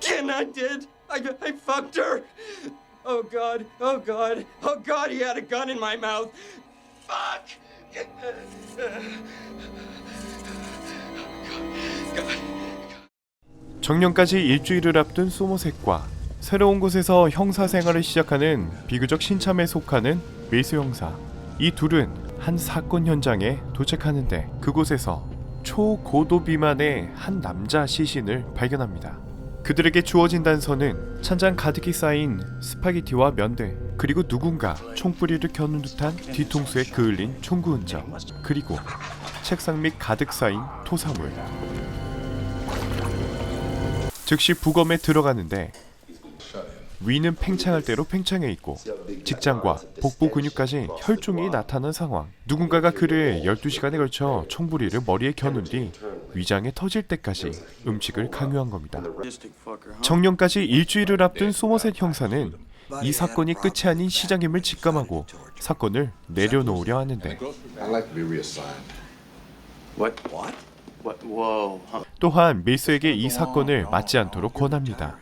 And I did. I fucked her. Oh God. Oh God. Oh God. He had a gun in my mouth. Fuck. 정년까지 일주일을 앞둔 소모셋과 새로운 곳에서 형사 생활을 시작하는 비교적 신참에 속하는 밀수 형사. 이 둘은 한 사건 현장에 도착하는데 그곳에서 초고도 비만의 한 남자 시신을 발견합니다. 그들에게 주어진 단서는 찬장 가득히 쌓인 스파게티와 면들, 그리고 누군가 총뿌리를 겨눈 듯한 뒤통수에 그을린 총구 흔적, 그리고 책상 밑 가득 쌓인 토사물. 즉시 부검에 들어가는데 위는 팽창할 대로 팽창해 있고 직장과 복부 근육까지 혈종이 나타난 상황. 누군가가 그를 12시간에 걸쳐 총부리를 머리에 겨눈 뒤 위장에 터질 때까지 음식을 강요한 겁니다. 정년까지 일주일을 앞둔 소머셋 형사는 이 사건이 끝이 아닌 시작임을 직감하고 사건을 내려놓으려 하는데 또한 밀스에게 이 사건을 맡지 않도록 권합니다.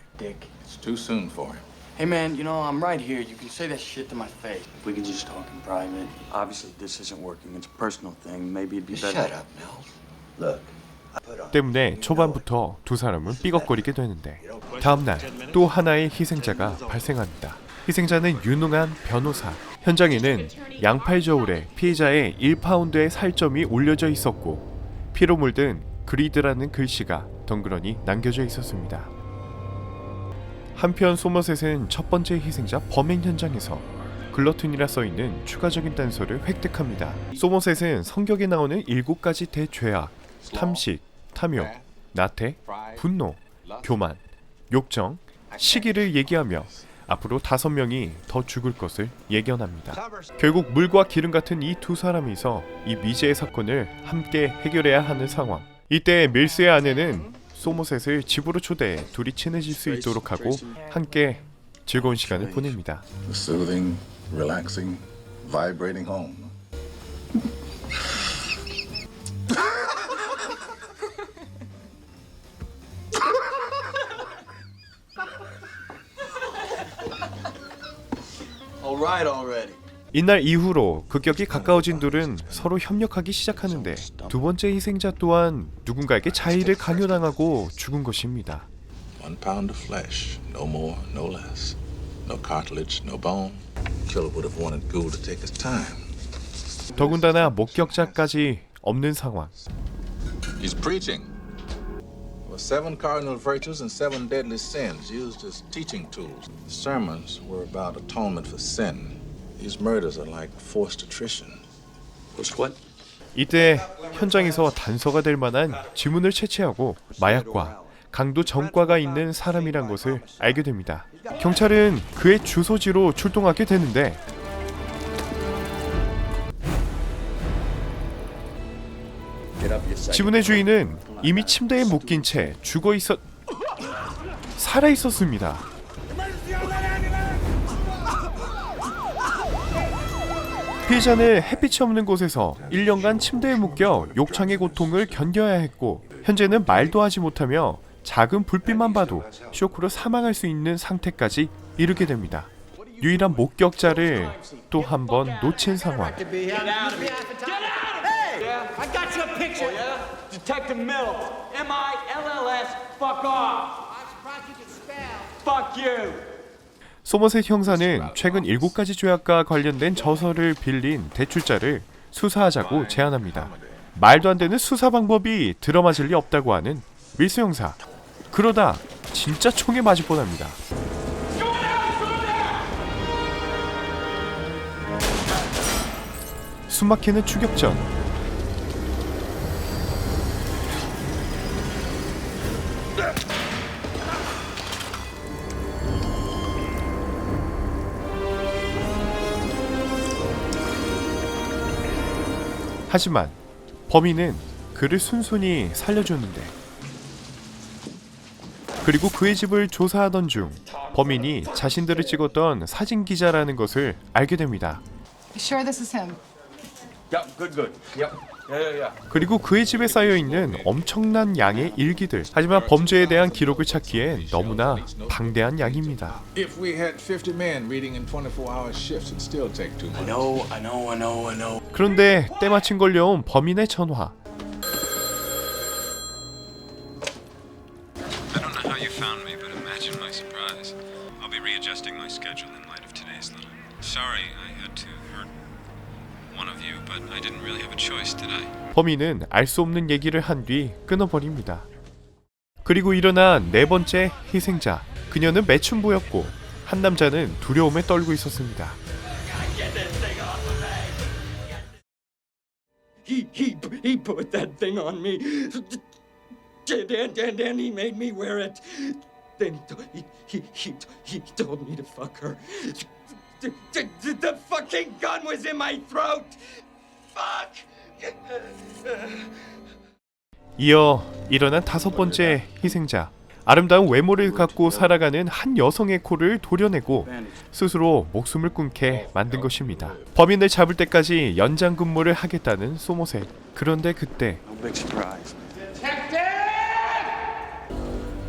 Hey man, you know, I'm right here. You can say that shit to my face. If we could just talk in private. Obviously, this isn't working. It's a personal thing. Maybe it'd be better. Shut up, Mills. Look. 때문에 초반부터 두 사람은 삐걱거리게 되는데 다음날 또 하나의 희생자가 발생합니다. 희생자는 유능한 변호사. 현장에는 양팔 저울에 피해자의 1파운드의 살점이 올려져 있었고 피로 물든 그리드라는 글씨가 덩그러니 남겨져 있었습니다. 한편 소머셋은 첫 번째 희생자 범행 현장에서 글러튼이라 써있는 추가적인 단서를 획득합니다. 소머셋은 성경에 나오는 7가지 대죄악, 탐식, 탐욕, 나태, 분노, 교만, 욕정, 시기를 얘기하며 앞으로 5명이 더 죽을 것을 예견합니다. 결국 물과 기름 같은 이 두 사람이서 이 미제의 사건을 함께 해결해야 하는 상황. 이때 밀스의 아내는 소머셋을 집으로 초대해 둘이 친해질 수 있도록 하고 함께 즐거운 시간을 보냅니다. Soothing, relaxing, vibrating home. All right already. 이날 이후로 급격히 가까워진 둘은 서로 협력하기 시작하는데 두 번째 희생자 또한 누군가에게 자의를 강요당하고 죽은 것입니다. 1 pound of flesh, no more, no less. No cartilage, no bone. Killer would have wanted Gould to take his time. 더군다나 목격자까지 없는 상황. He's preaching. There were 7 cardinal virtues and 7 deadly sins used as teaching tools. The sermons were about atonement for sin. These murders are like forced attrition. What? 이때 현장에서 단서가 될 만한 지문을 채취하고 마약과 강도 전과가 있는 사람이란 것을 알게 됩니다. 경찰은 그의 주소지로 출동하게 되는데 지문의 주인은 이미 침대에 묶인 채 살아 있었습니다. 피해자는 햇빛이 없는 곳에서 1년간 침대에 묶여 욕창의 고통을 견뎌야 했고 현재는 말도 하지 못하며 작은 불빛만 봐도 쇼크로 사망할 수 있는 상태까지 이르게 됩니다. 유일한 목격자를 또 한 번 놓친 상황. 소머셋 형사는 최근 7가지 죄악과 관련된 저서를 빌린 대출자를 수사하자고 제안합니다. 말도 안 되는 수사 방법이 들어맞을 리 없다고 하는 밀스 형사. 그러다 진짜 총에 맞을 뻔합니다. 숨막히는 추격전. 하지만 범인은 그를 순순히 살려줬는데 그리고 그의 집을 조사하던 중 범인이 자신들을 찍었던 사진 기자라는 것을 알게 됩니다. Sure this is him? Yep, good. Yep. 그리고 그의 집에 쌓여있는 엄청난 양의 일기들. 하지만 범죄에 대한 기록을 찾기엔 너무나 방대한 양입니다. If we had 50 men reading in 24-hour shifts, it'd still take too much. I know. 그런데 때마침 걸려온 범인의 전화. I don't know how you found me, but imagine my surprise. I'll be readjusting my schedule in light of today's little. Sorry, I had to hurt one of you, but I didn't really have a choice, did I? 범인은 알 수 없는 얘기를 한 뒤 끊어버립니다. 그리고 일어난 네 번째 희생자. 그녀는 매춘부였고 한 남자는 두려움에 떨고 있었습니다. He put that thing on me. And he made me wear it. Then he told me to fuck her. The fucking gun was in my throat. Fuck. 이어 일어난 다섯 번째 희생자. 아름다운 외모를 갖고 살아가는 한 여성의 코를 도려내고 스스로 목숨을 끊게 만든 것입니다. 범인을 잡을 때까지 연장 근무를 하겠다는 소모셋. 그런데 그때 No big surprise.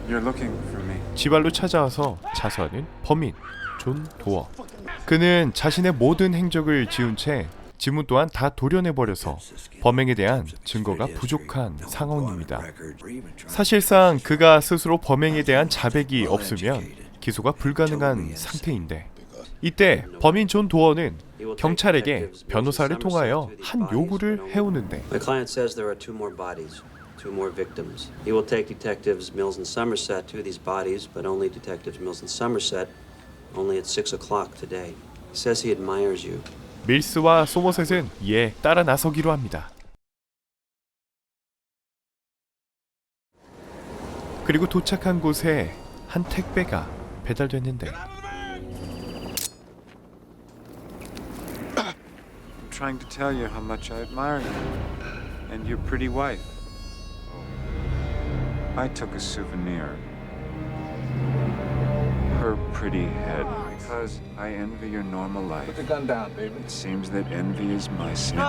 You're looking for me. 지발로 찾아와서 자수하는 범인 존 도어. 그는 자신의 모든 행적을 지운 채 지문 또한 다 도려내버려서 범행에 대한 증거가 부족한 상황입니다. 사실상 그가 스스로 범행에 대한 자백이 없으면 기소가 불가능한 상태인데, 이때 범인 존 도어는 경찰에게 변호사를 통하여 한 요구를 해오는데, My client says there are two more bodies, two more victims. He will take detectives Mills and Somerset to these bodies, but only detectives Mills and Somerset, only at 6 o'clock today. He says he admires you. 밀스와 소머셋은 이에 따라 나서기로 합니다. 그리고 도착한 곳에 한 택배가 배달됐는데, I'm trying to tell you how much I admire you and your pretty wife. I took a souvenir. Her pretty head. Because I envy your normal life. Put the gun down, baby. It seems that envy is my sin.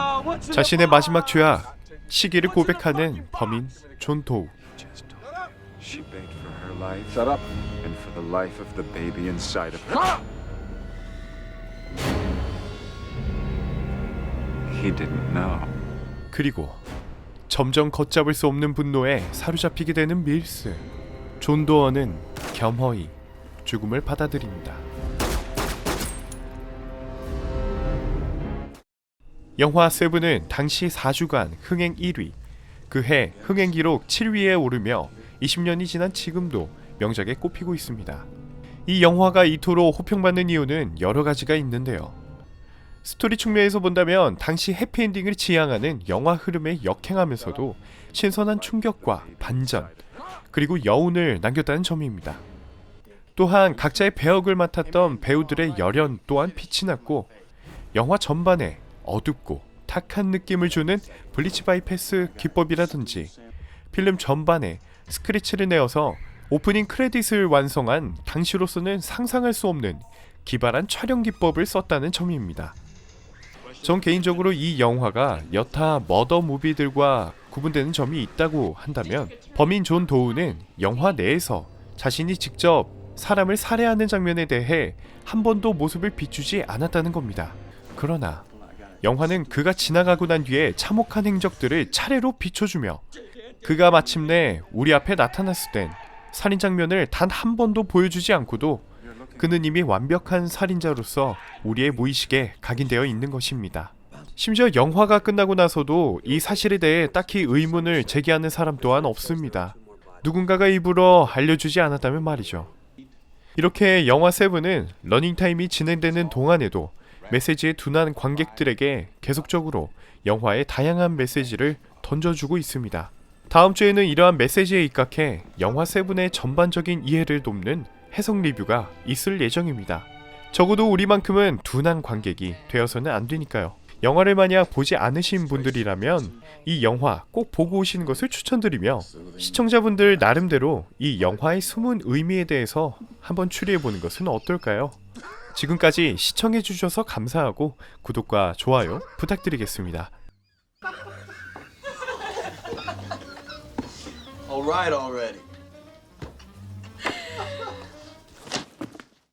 자신의 마지막 죄악, 시기를 고백하는 범인 존 도우. Just told her. She begged for her life. Shut up. And for the life of the baby inside of her. He didn't know. 그리고 점점 걷잡을 수 없는 분노에 사로잡히게 되는 밀스. 존 도어는 겸허히 죽음을 받아들입니다. 영화 세븐은 당시 4주간 흥행 1위, 그해 흥행 기록 7위에 오르며 20년이 지난 지금도 명작에 꼽히고 있습니다. 이 영화가 이토록 호평받는 이유는 여러 가지가 있는데요. 스토리 측면에서 본다면 당시 해피엔딩을 지향하는 영화 흐름에 역행하면서도 신선한 충격과 반전, 그리고 여운을 남겼다는 점입니다. 또한 각자의 배역을 맡았던 배우들의 열연 또한 빛이 났고, 영화 전반에 어둡고 탁한 느낌을 주는 블리치 바이패스 기법이라든지 필름 전반에 스크래치를 내어서 오프닝 크레딧을 완성한 당시로서는 상상할 수 없는 기발한 촬영 기법을 썼다는 점입니다. 전 개인적으로 이 영화가 여타 머더 무비들과 구분되는 점이 있다고 한다면, 범인 존 도우는 영화 내에서 자신이 직접 사람을 살해하는 장면에 대해 한 번도 모습을 비추지 않았다는 겁니다. 그러나 영화는 그가 지나가고 난 뒤에 참혹한 행적들을 차례로 비춰주며, 그가 마침내 우리 앞에 나타났을 땐 살인 장면을 단 한 번도 보여주지 않고도 그는 이미 완벽한 살인자로서 우리의 무의식에 각인되어 있는 것입니다. 심지어 영화가 끝나고 나서도 이 사실에 대해 딱히 의문을 제기하는 사람 또한 없습니다. 누군가가 일부러 알려주지 않았다면 말이죠. 이렇게 영화 세븐은 러닝타임이 진행되는 동안에도 메시지에 둔한 관객들에게 계속적으로 영화의 다양한 메시지를 던져주고 있습니다. 다음 주에는 이러한 메시지에 입각해 영화 세븐의 전반적인 이해를 돕는 해석 리뷰가 있을 예정입니다. 적어도 우리만큼은 둔한 관객이 되어서는 안 되니까요. 영화를 만약 보지 않으신 분들이라면 이 영화 꼭 보고 오시는 것을 추천드리며, 시청자분들 나름대로 이 영화의 숨은 의미에 대해서 한번 추리해보는 것은 어떨까요? 지금까지 시청해주셔서 감사하고 구독과 좋아요 부탁드리겠습니다. right already.